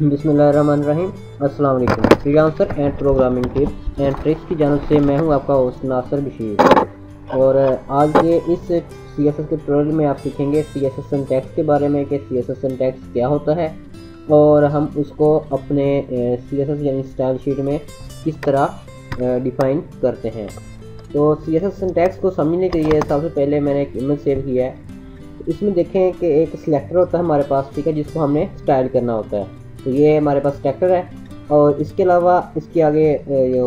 बिस्मिल्लाहिर्रहमानिर्रहीम। अस्सलाम वालेकुम। Freelancer and programming tips and tricks की जानब से मैं हूं आपका होस्ट नासिर बशीर। और आज के इस CSS के ट्यूटोरियल में आप सीखेंगे CSS सिंटैक्स के बारे में कि CSS सिंटैक्स क्या होता है और हम उसको अपने CSS यानी स्टाइल शीट में किस तरह डिफ़ाइन करते हैं। तो CSS सिंटैक्स को समझने के लिए सबसे पहले मैंने एक इमेज सेव किया है। इसमें देखें कि एक सिलेक्टर होता है हमारे पास, ठीक है, जिसको हमने स्टाइल करना होता है। तो ये हमारे पास सिलेक्टर है और इसके अलावा इसके आगे जो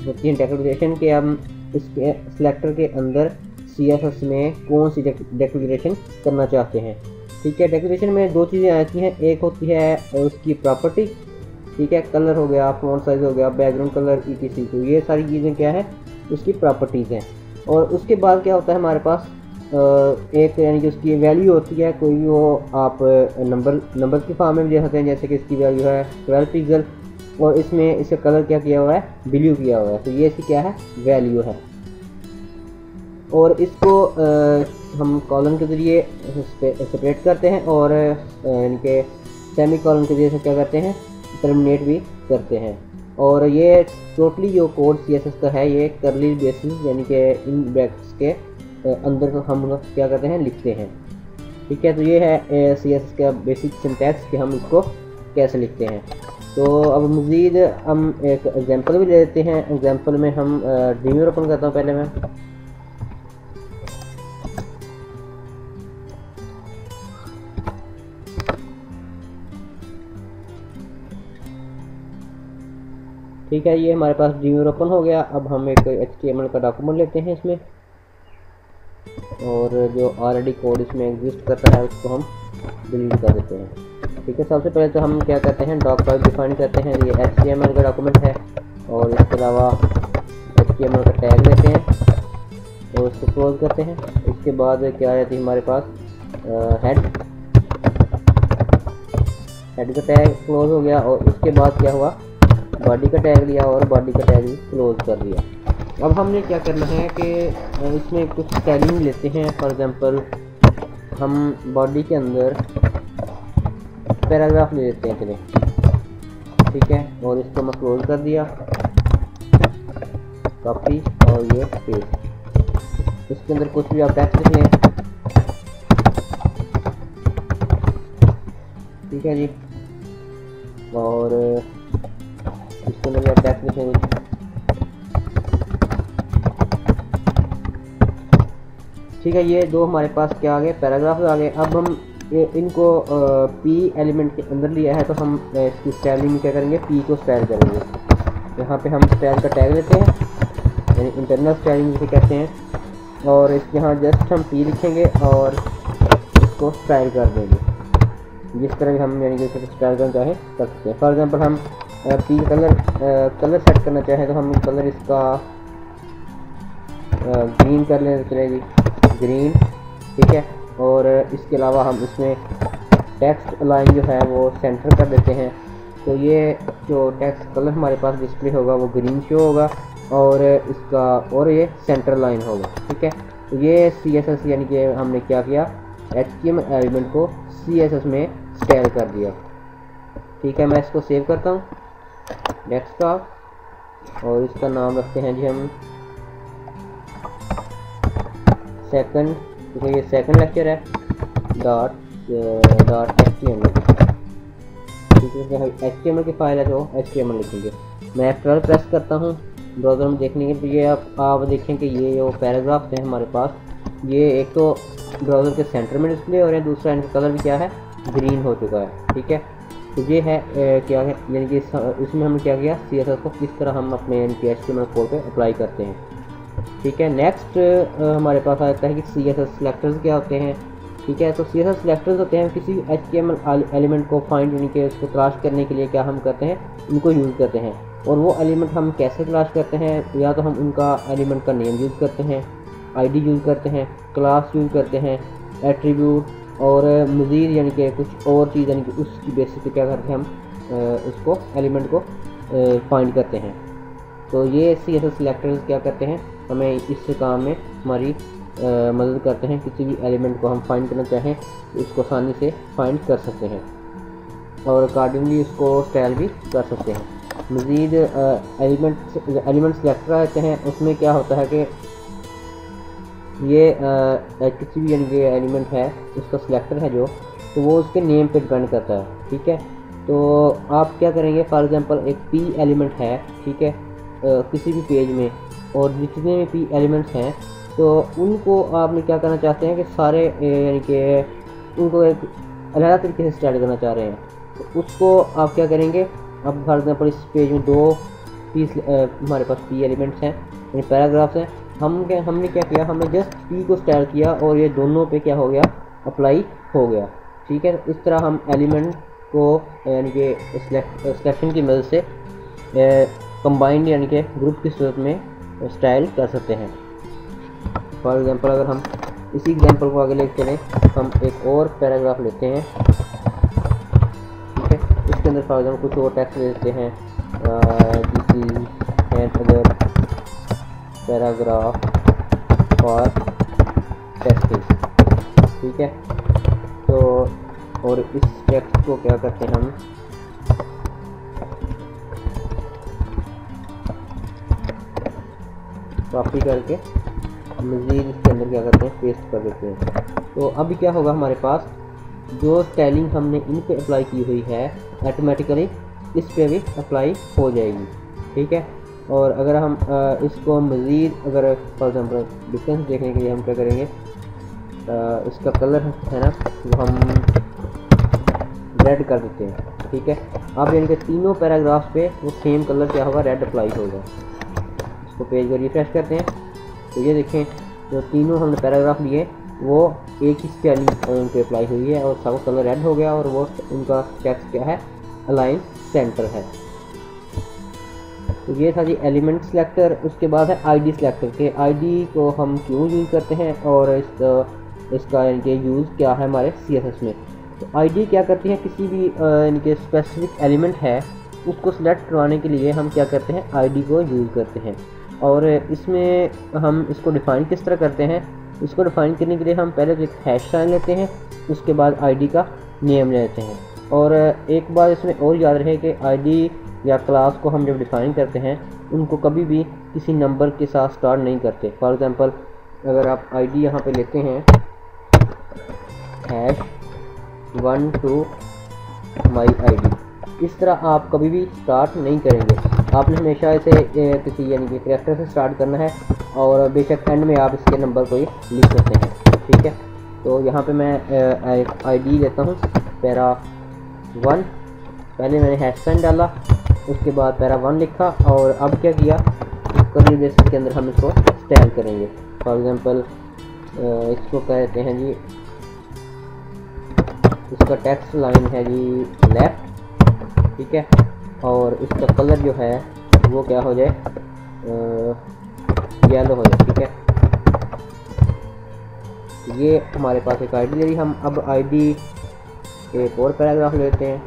होती है डेक्लेरेशन के हम इसके सिलेक्टर के अंदर CSS में कौन सी डेक्लेरेशन करना चाहते हैं। ठीक है, डेक्लेरेशन में दो चीज़ें आती हैं। एक होती है उसकी प्रॉपर्टी, ठीक है, कलर हो गया, फॉन्ट साइज हो गया, बैकग्राउंड कलर ETC। तो ये सारी चीज़ें क्या है, उसकी प्रॉपर्टीज़ हैं। और उसके बाद क्या होता है हमारे पास एक यानी कि उसकी वैल्यू होती है। कोई भी वो आप नंबर की फॉर्म में भी दे सकते हैं, जैसे कि इसकी वैल्यू है 12 पिक्सल और इसमें इसका कलर क्या किया हुआ है, ब्लू किया हुआ है। तो ये इसकी क्या है, वैल्यू है। और इसको हम कॉलन के ज़रिए सेपरेट करते हैं और इनके सेमी कॉलन के ज़रिए से क्या करते हैं, टर्मिनेट भी करते हैं। और ये टोटली जो कोड CSS का है ये कर्ली बेसिस यानी कि इन ब्रैकेट्स के अंदर हम क्या करते हैं, लिखते हैं। ठीक है, तो ये है CSS का बेसिक सिंटैक्स कि हम इसको कैसे लिखते हैं। तो अब मज़ीद हम एक एग्जांपल भी ले लेते हैं। एग्जांपल में हम ड्रीमर ओपन करता हूँ पहले मैं। ठीक है, ये हमारे पास ड्रीमर ओपन हो गया। अब हम एक HTML का डॉक्यूमेंट लेते हैं इसमें, और जो ऑलरेडी कोड इसमें एग्जिस्ट करता है उसको हम डिलीट कर देते हैं। ठीक है, सबसे पहले तो हम क्या करते हैं, डॉक फाइल डिफाइन करते हैं। ये HTML का डॉक्यूमेंट है और इसके अलावा HTML का टैग लेते हैं और उसको क्लोज करते हैं। इसके बाद क्या रहती है हमारे पास हेड का टैग क्लोज हो गया। और उसके बाद क्या हुआ, बॉडी का टैग लिया और बॉडी का टैग भी क्लोज कर दिया। अब हमने क्या करना है कि इसमें कुछ स्टाइलिंग लेते हैं। फॉर एग्जांपल हम बॉडी के अंदर पैराग्राफ ले लेते हैं, चले, ठीक है, और इसको मैं क्लोज कर दिया, कॉपी और ये पेस्ट। इसके अंदर कुछ भी आप टेक्स्ट लिख लें, ठीक है जी, और इसके अंदर आप टेक्स्ट लिखेंगे। ठीक है, ये दो हमारे पास क्या आ गए, पैराग्राफ आ गए। अब हम इनको P एलिमेंट के अंदर लिया है तो हम इसकी स्टाइलिंग में क्या करेंगे, P को स्टाइल करेंगे। यहाँ पे हम स्टाइल का टैग लेते हैं यानी इंटरनल स्टाइलिंग जिसे कहते हैं, और इस यहाँ जस्ट हम P लिखेंगे और इसको स्टाइल कर देंगे जिस तरह भी हम यानी कि स्टाइल करना चाहे कर सकते हैं। फॉर एग्जाम्पल हम P कलर सेट करना चाहें तो हम कलर इसका ग्रीन कर लें, चलेगी ग्रीन, ठीक है। और इसके अलावा हम इसमें टेक्स्ट लाइन जो है वो सेंटर कर देते हैं। तो ये जो टेक्स्ट कलर हमारे पास डिस्प्ले होगा वो ग्रीन शो होगा और इसका और ये सेंटर लाइन होगा, ठीक है। तो ये CSS यानी कि हमने क्या किया, HTML एलिमेंट को CSS में स्टाइल कर दिया। ठीक है, मैं इसको सेव करता हूँ डेस्कटॉप और इसका नाम रखते हैं जी हम सेकंड, क्योंकि ये सेकंड लेक्चर है, डॉट HTML। ठीक है, HTML की फाइल है तो HTML लिखेंगे। मैं F12 प्रेस करता हूँ ब्राउज़र में देखने के लिए। आप देखें कि ये जो पैराग्राफ है हमारे पास, ये एक तो ब्राउज़र के सेंटर में डिस्प्ले हो रहे हैं, दूसरा इनका कलर भी क्या है, ग्रीन हो चुका है। ठीक है, तो ये है क्या है, यानी कि इसमें हमने क्या किया, CSS को किस तरह हम अपने HTML कोड पे अप्लाई करते हैं। ठीक है, नेक्स्ट हमारे पास आता है कि CSS सिलेक्टर्स क्या होते हैं। ठीक है, तो CSS सिलेक्टर्स होते हैं किसी HTML एलिमेंट को फाइंड यानी कि उसको तलाश करने के लिए क्या हम करते हैं, इनको यूज़ करते हैं। और वो एलिमेंट हम कैसे तलाश करते हैं, या तो हम उनका एलिमेंट का नेम यूज़ करते हैं, ID यूज़ करते हैं, क्लास यूज़ करते हैं, एट्रीब्यूट और मज़ीद यानी कि कुछ और चीज़ यानी कि उसकी बेसिस पे क्या करते हैं, हम उसको एलिमेंट को फाइंड करते हैं। तो ये CSS सिलेक्टर्स क्या करते हैं, हमें इस काम में हमारी मदद करते हैं। किसी भी एलिमेंट को हम फाइंड करना चाहें तो उसको आसानी से फाइंड कर सकते हैं। और अकॉर्डिंगली उसको स्टाइल भी कर सकते हैं। मज़ीद एलिमेंट सेलेक्टर आते हैं, उसमें क्या होता है कि ये किसी भी यानी कि एलिमेंट है उसका सिलेक्टर है जो, तो वो उसके नेम पे डिपेंड करता है, ठीक है। तो आप क्या करेंगे, फॉर एग्जांपल एक पी एलिमेंट है, ठीक है, किसी भी पेज में, और जितने भी पी एलिमेंट्स हैं तो उनको आपने क्या करना चाहते हैं कि सारे यानी कि उनको एक अलग तरीके से स्टाइल करना चाह रहे हैं, तो उसको आप क्या करेंगे, अब फॉर एग्जांपल इस पेज में दो पीस हमारे पास पी एलिमेंट्स हैं यानी पैराग्राफ्स हैं, हमने क्या किया, हमने जस्ट पी को स्टाइल किया और ये दोनों पे क्या हो गया, अप्लाई हो गया, ठीक है। इस तरह हम एलिमेंट को यानी कि सिलेक्शन की मदद से कंबाइंड यानी कि ग्रुप की सूरत में स्टाइल कर सकते हैं। फॉर एग्जांपल अगर हम इसी एग्जांपल को आगे लेके चलें, हम एक और पैराग्राफ लेते हैं, ठीक है। इसके अंदर फॉर एग्जांपल कुछ और टेक्स्ट लेते हैं, this is an other paragraph for testing, ठीक है। तो और इस टेक्स्ट को क्या करते हैं, हम कॉपी करके मज़ीद इसके अंदर क्या करते हैं, पेस्ट कर देते हैं। तो अभी क्या होगा, हमारे पास जो स्टाइलिंग हमने इन पे अप्लाई की हुई है ऑटोमेटिकली इस पे भी अप्लाई हो जाएगी, ठीक है। और अगर हम इसको मज़ीद अगर फॉर एग्जांपल डिफरेंस देखने के लिए हम क्या करेंगे, इसका कलर है ना वो हम रेड कर देते हैं, ठीक है। अब यानी कि तीनों पैराग्राफ्स पे वो सेम कलर क्या होगा, रेड अप्लाई होगा। इसको पेज को रिफ्रेश करते हैं तो ये देखें जो तीनों हमने पैराग्राफ लिए वो एक ही स्टाइलिंग उन पे अप्लाई हुई है और सब कलर रेड हो गया, और वो उनका टेक्स्ट क्या है, अलाइन सेंटर है। तो ये था जी एलिमेंट सिलेक्टर। उसके बाद है आईडी सिलेक्टर के आईडी को हम क्यों यूज़ करते हैं और इसका यानी यूज़ क्या है हमारे सीएसएस में। तो आईडी क्या करती है, किसी भी यानी कि स्पेसिफिक एलिमेंट है उसको सिलेक्ट करवाने के लिए हम क्या करते हैं, आईडी को यूज़ करते हैं। और इसमें हम इसको डिफ़ाइन किस तरह करते हैं, इसको डिफ़ाइन करने के लिए हम पहले तो एक हैश साइन लेते हैं, उसके बाद आईडी का नेम लेते हैं। और एक बात इसमें और याद रहे कि आईडी या क्लास को हम जब डिफ़ाइन करते हैं उनको कभी भी किसी नंबर के साथ स्टार्ट नहीं करते। फॉर एग्जांपल अगर आप आईडी यहाँ पे लेते हैं #1 to my ID, इस तरह आप कभी भी स्टार्ट नहीं करेंगे। आपने हमेशा इसे किसी यानी कि कैरेक्टर से स्टार्ट करना है और बेशक एंड में आप इसके नंबर को ही लिख सकते हैं, ठीक है। तो यहाँ पे मैं एक आईडी लेता हूँ पैरा1, पहले मैंने हैश साइन डाला, उसके बाद पैरा1 लिखा और अब क्या किया, कर्ली ब्रेसेस के अंदर हम इसको स्टाइल करेंगे। फॉर एग्जांपल इसको कहते हैं जी, इसका टेक्स्ट लाइन है जी लेफ्ट, ठीक है, और इसका कलर जो है वो क्या हो जाए, येलो हो जाए, ठीक है। ये हमारे पास एक आईडी ले रही, हम अब आईडी एक और पैराग्राफ लेते हैं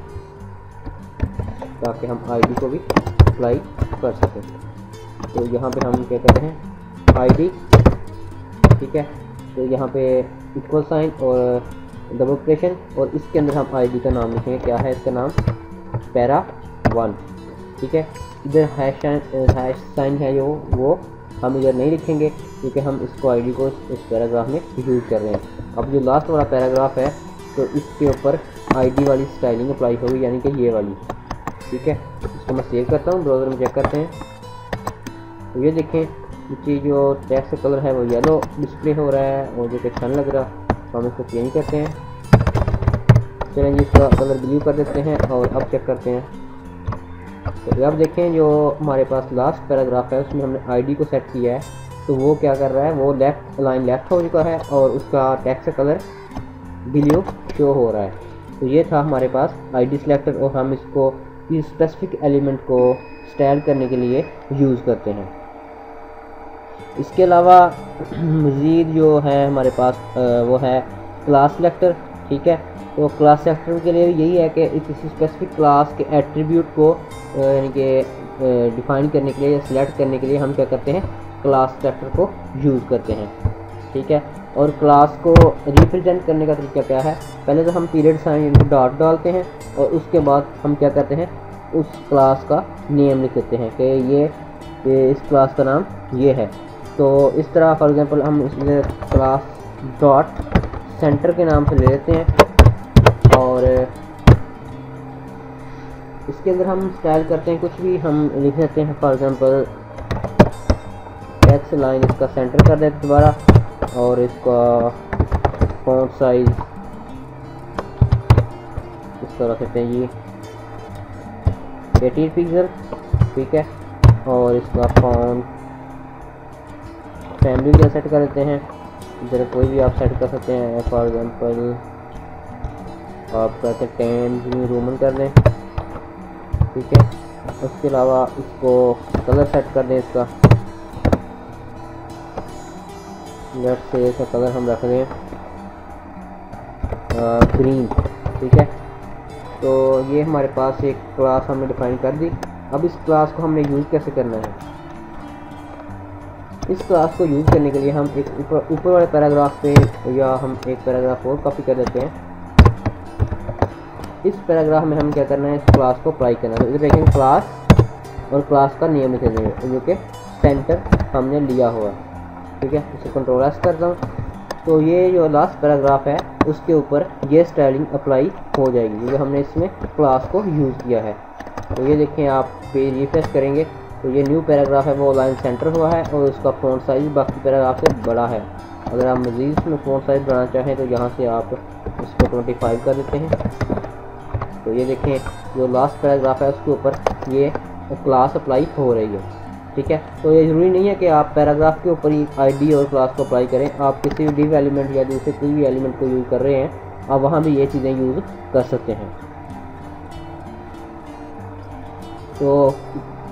ताकि हम आईडी को भी अप्लाई कर सकें। तो यहाँ पे हम क्या करते हैं, आईडी, ठीक है। तो यहाँ पे इक्वल साइन और डबल क्वेश्चन और इसके अंदर हम आईडी का नाम लिखेंगे, क्या है इसका नाम, पैरा1, ठीक है। इधर हैश साइन है जो वो हम इधर नहीं लिखेंगे क्योंकि हम इसको आईडी को इस पैराग्राफ में यूज़ कर रहे हैं। अब जो लास्ट वाला पैराग्राफ है तो इसके ऊपर आईडी वाली स्टाइलिंग अप्लाई होगी, यानी कि ये वाली, ठीक है। इसको मैं सेव करता हूँ, ब्राउज़र में चेक करते हैं। तो ये देखें नीचे जो टेक्स्ट कलर है वो येलो डिस्प्ले हो रहा है और जो कि अच्छा लग रहा, तो हम इसको चेंज करते हैं। चलें जी, इसका कलर ब्लू कर देते हैं और अब चेक करते हैं। तो अब देखें जो हमारे पास लास्ट पैराग्राफ है उसमें हमने आईडी को सेट किया है, तो वो क्या कर रहा है, वो लेफ्ट लाइन लेफ्ट हो चुका है और उसका टेक्स्ट कलर ब्लू शो हो रहा है। तो ये था हमारे पास आईडी सिलेक्टर और हम इसको किसी स्पेसिफिक एलिमेंट को स्टाइल करने के लिए यूज़ करते हैं। इसके अलावा मज़ीद जो है हमारे पास वो है क्लास सिलेक्टर, ठीक है। तो क्लास सिलेक्टर के लिए यही है कि किसी स्पेसिफिक क्लास के एट्रीब्यूट को यानी कि डिफ़ाइन करने के लिए या सिलेक्ट करने के लिए हम क्या करते हैं, क्लास सिलेक्टर को यूज़ करते हैं, ठीक है। और क्लास को रिप्रेजेंट करने का तरीका क्या है, पहले तो हम पीरियड साइन इनको डॉट डालते हैं और उसके बाद हम क्या करते हैं, उस क्लास का नेम लिख देते हैं कि ये इस क्लास का नाम ये है। तो इस तरह फॉर एग्जांपल हम इसमें क्लास डॉट सेंटर के नाम से ले लेते हैं और इसके अंदर हम स्टाइल करते हैं कुछ भी, हम लिख देते हैं फॉर एग्जांपल एक्स लाइन, इसका सेंटर कर देते दोबारा और इसका फॉन्ट साइज इस तरह रखते हैं ये 18 पिक्सल, ठीक है। और इसका फॉन्ट फैमिली का सेट कर देते हैं, इधर कोई भी आप सेट कर सकते हैं, फॉर एग्जांपल आप कहते हैं 10 रोमन कर दें, ठीक है। उसके अलावा इसको कलर सेट कर दें, इसका लेट से इसका कलर हम रख दें ग्रीन, ठीक है। तो ये हमारे पास एक क्लास हमने डिफाइन कर दी। अब इस क्लास को हमने यूज़ कैसे करना है, इस क्लास को यूज़ करने के लिए हम एक ऊपर वाले पैराग्राफ पे या हम एक पैराग्राफ और कॉपी कर देते हैं। इस पैराग्राफ में हम क्या करना है, इस क्लास को अप्लाई करना है। तो इधर देखेंगे क्लास और क्लास का नेम लिख देंगे जो कि सेंटर हमने लिया हुआ है, ठीक है। इसे कंट्रोल एस करता हूँ तो ये जो लास्ट पैराग्राफ है उसके ऊपर ये स्टाइलिंग अप्लाई हो जाएगी क्योंकि हमने इसमें क्लास को यूज़ किया है। तो ये देखें, आप पेज रिफ्रेश करेंगे तो ये न्यू पैराग्राफ है वो लाइन सेंटर हुआ है और उसका फ़ॉन्ट साइज़ बाकी पैराग्राफ से बड़ा है। अगर आप मज़ीद इसमें फ़ॉन्ट साइज़ बढ़ाना चाहें तो यहाँ से आप इसको 25 कर देते हैं। तो ये देखें, जो लास्ट पैराग्राफ है उसके ऊपर ये क्लास अप्लाई हो रही है, ठीक है। तो ये ज़रूरी नहीं है कि आप पैराग्राफ के ऊपर ही आईडी और क्लास को अप्लाई करें, आप किसी भी डिव एलिमेंट या दूसरे कोई भी एलिमेंट को यूज़ कर रहे हैं आप वहाँ भी ये चीज़ें यूज़ कर सकते हैं। तो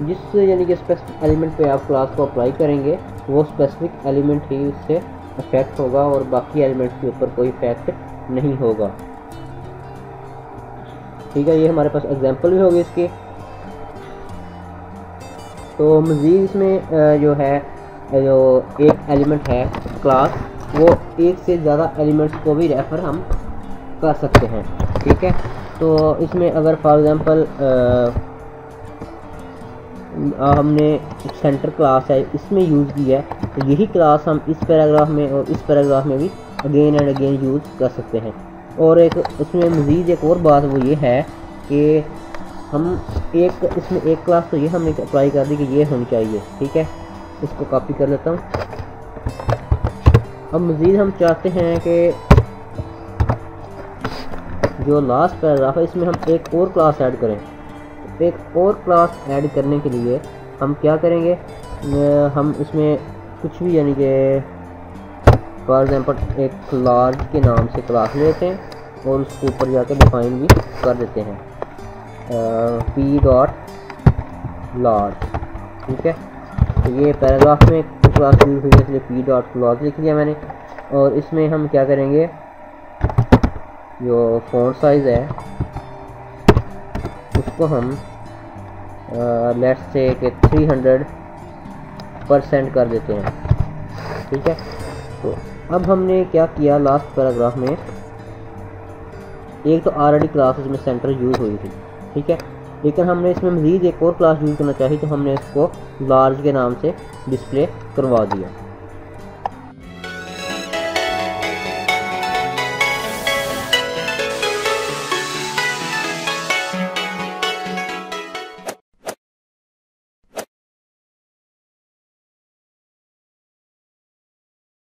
जिस यानी कि स्पेसिफिक एलिमेंट पे आप क्लास को अप्लाई करेंगे वो स्पेसिफिक एलिमेंट ही उससे अफेक्ट होगा और बाकी एलिमेंट्स के ऊपर कोई इफेक्ट नहीं होगा, ठीक है। ये हमारे पास एग्जांपल भी होगी इसकी। तो मज़ीद इसमें जो है जो एक एलिमेंट है क्लास, वो एक से ज़्यादा एलिमेंट्स को भी रेफ़र हम कर सकते हैं, ठीक है। तो इसमें अगर फॉर एग्जांपल हमने सेंटर क्लास है इसमें यूज़ किया है तो यही क्लास हम इस पैराग्राफ में और इस पैराग्राफ में भी अगेन एंड अगेन यूज़ कर सकते हैं। और एक इसमें मज़ीद एक और बात वो ये है कि हम इसमें एक क्लास तो ये हमने अप्लाई कर दी कि ये होनी चाहिए, ठीक है। इसको कॉपी कर लेता हूँ। अब मज़ीद हम चाहते हैं कि जो लास्ट पैराग्राफ है इसमें हम एक और क्लास ऐड करें। एक और क्लास ऐड करने के लिए हम क्या करेंगे, हम इसमें कुछ भी यानी कि फॉर एग्जांपल एक लार्ज के नाम से क्लास लेते हैं और उसके ऊपर जाकर डिफाइन भी कर देते हैं पी डॉट लार्ज, ठीक है। तो ये पैराग्राफ में क्लास यूज हुई है इसलिए पी डॉट लार्ज लिख दिया मैंने। और इसमें हम क्या करेंगे, जो फॉन्ट साइज़ है उसको हम लेट्स से कि 300% कर देते हैं, ठीक है। तो अब हमने क्या किया, लास्ट पैराग्राफ में एक तो ऑलरेडी क्लास इसमें सेंटर यूज़ हुई थी, ठीक है, लेकिन हमने इसमें मज़ीद एक और क्लास यूज़ करना चाहिए तो हमने इसको लार्ज के नाम से डिस्प्ले करवा दिया।